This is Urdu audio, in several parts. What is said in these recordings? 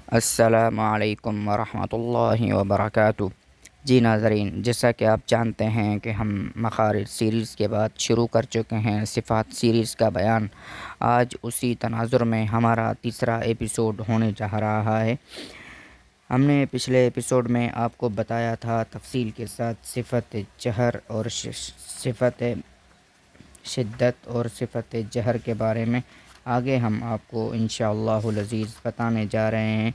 السلام علیکم ورحمۃ اللہ وبرکاتہ۔ جی ناظرین، جیسا کہ آپ جانتے ہیں کہ ہم مخارج سیریز کے بعد شروع کر چکے ہیں صفات سیریز کا بیان۔ آج اسی تناظر میں ہمارا تیسرا ایپیسوڈ ہونے جا رہا ہے۔ ہم نے پچھلے ایپیسوڈ میں آپ کو بتایا تھا تفصیل کے ساتھ صفت جہر اور صفت شدت اور صفت جہر کے بارے میں۔ آگے ہم آپ کو انشاءاللہ العزیز بتانے جا رہے ہیں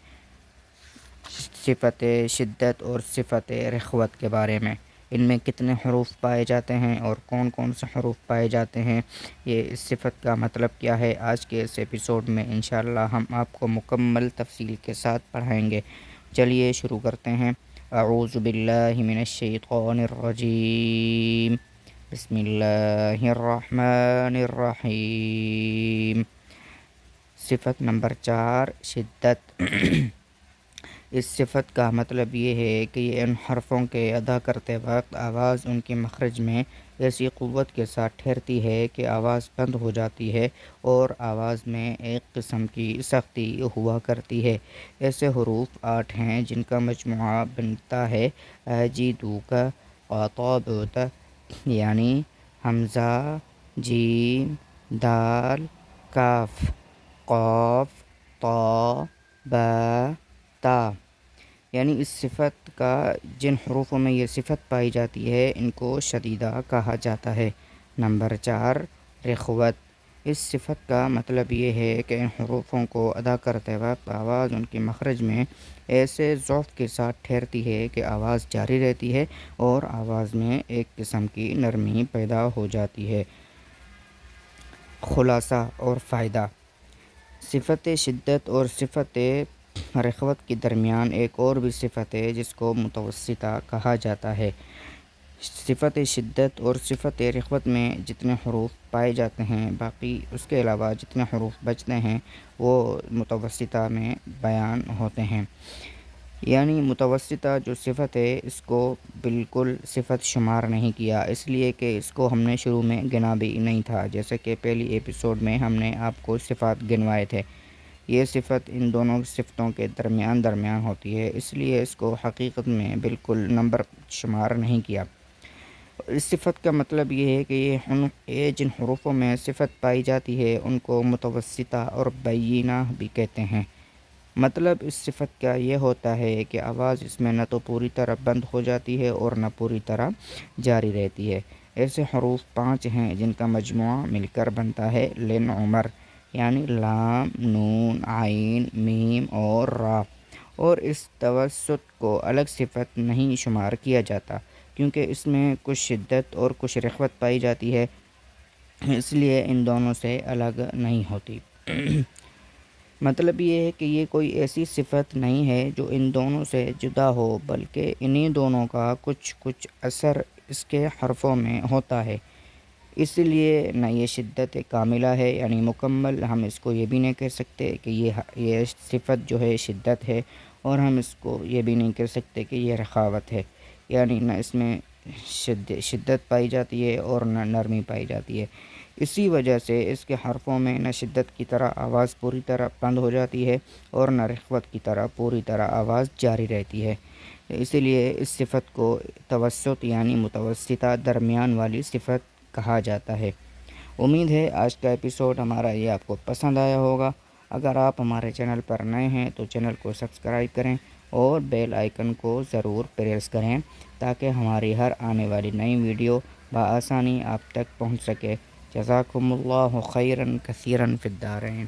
صفت شدت اور صفت رخوت کے بارے میں۔ ان میں کتنے حروف پائے جاتے ہیں اور کون کون سے حروف پائے جاتے ہیں، یہ اس صفت کا مطلب کیا ہے، آج کے اس ایپیسوڈ میں انشاءاللہ ہم آپ کو مکمل تفصیل کے ساتھ پڑھائیں گے۔ چلیے شروع کرتے ہیں۔ اعوذ باللہ من الشیطان الرجیم، بسم اللہ الرحمن الرحیم۔ صفت نمبر 4، شدت۔ اس صفت کا مطلب یہ ہے کہ یہ ان حرفوں کے ادا کرتے وقت آواز ان کے مخرج میں ایسی قوت کے ساتھ ٹھہرتی ہے کہ آواز بند ہو جاتی ہے اور آواز میں ایک قسم کی سختی ہوا کرتی ہے۔ ایسے حروف 8 ہیں جن کا مجموعہ بنتا ہے اجیدوکا قاطابوتا، یعنی حمزہ، جیم، دال، کاف، قاف، طا، با، تا۔ یعنی اس صفت کا جن حروفوں میں یہ صفت پائی جاتی ہے ان کو شدیدہ کہا جاتا ہے۔ نمبر 4، رخوت۔ اس صفت کا مطلب یہ ہے کہ ان حروفوں کو ادا کرتے وقت آواز ان کے مخرج میں ایسے ضعف کے ساتھ ٹھہرتی ہے کہ آواز جاری رہتی ہے اور آواز میں ایک قسم کی نرمی پیدا ہو جاتی ہے۔ خلاصہ اور فائدہ۔ صفت شدت اور صفت رخوت کے درمیان ایک اور بھی صفت ہے جس کو متوسطہ کہا جاتا ہے۔ صفت شدت اور صفت رخوت میں جتنے حروف پائے جاتے ہیں، باقی اس کے علاوہ جتنے حروف بچتے ہیں وہ متوسطہ میں بیان ہوتے ہیں۔ یعنی متوسطہ جو صفت ہے اس کو بالکل صفت شمار نہیں کیا، اس لیے کہ اس کو ہم نے شروع میں گنا بھی نہیں تھا، جیسے کہ پہلی ایپیسوڈ میں ہم نے آپ کو صفات گنوائے تھے۔ یہ صفت ان دونوں صفتوں کے درمیان ہوتی ہے، اس لیے اس کو حقیقت میں بالکل نمبر شمار نہیں کیا۔ اس صفت کا مطلب یہ ہے کہ یہ جن حروفوں میں صفت پائی جاتی ہے ان کو متوسطہ اور بینہ بھی کہتے ہیں۔ مطلب اس صفت کا یہ ہوتا ہے کہ آواز اس میں نہ تو پوری طرح بند ہو جاتی ہے اور نہ پوری طرح جاری رہتی ہے۔ ایسے حروف 5 ہیں جن کا مجموعہ مل کر بنتا ہے لن عمر، یعنی لام، نون، عین، میم اور را، اور اس توسط کو الگ صفت نہیں شمار کیا جاتا کیونکہ اس میں کچھ شدت اور کچھ رخوت پائی جاتی ہے، اس لیے ان دونوں سے الگ نہیں ہوتی۔ مطلب یہ ہے کہ یہ کوئی ایسی صفت نہیں ہے جو ان دونوں سے جدا ہو، بلکہ انہی دونوں کا کچھ اثر اس کے حرفوں میں ہوتا ہے۔ اس لیے نہ یہ شدت کاملہ ہے یعنی مکمل، ہم اس کو یہ بھی نہیں کہہ سکتے کہ یہ صفت جو ہے شدت ہے، اور ہم اس کو یہ بھی نہیں کہہ سکتے کہ یہ رخاوت ہے، یعنی نہ اس میں شدت پائی جاتی ہے اور نہ نرمی پائی جاتی ہے۔ اسی وجہ سے اس کے حرفوں میں نہ شدت کی طرح آواز پوری طرح بند ہو جاتی ہے اور نہ رخوت کی طرح پوری طرح آواز جاری رہتی ہے۔ اسی لیے اس صفت کو توسط یعنی متوسطہ درمیان والی صفت کہا جاتا ہے۔ امید ہے آج کا ایپیسوڈ ہمارا یہ آپ کو پسند آیا ہوگا۔ اگر آپ ہمارے چینل پر نئے ہیں تو چینل کو سبسکرائب کریں اور بیل آئیکن کو ضرور پریس کریں تاکہ ہماری ہر آنے والی نئی ویڈیو بآسانی آپ تک پہنچ سکے۔ جزاکم اللہ خیرا کثیرا فی الدارین۔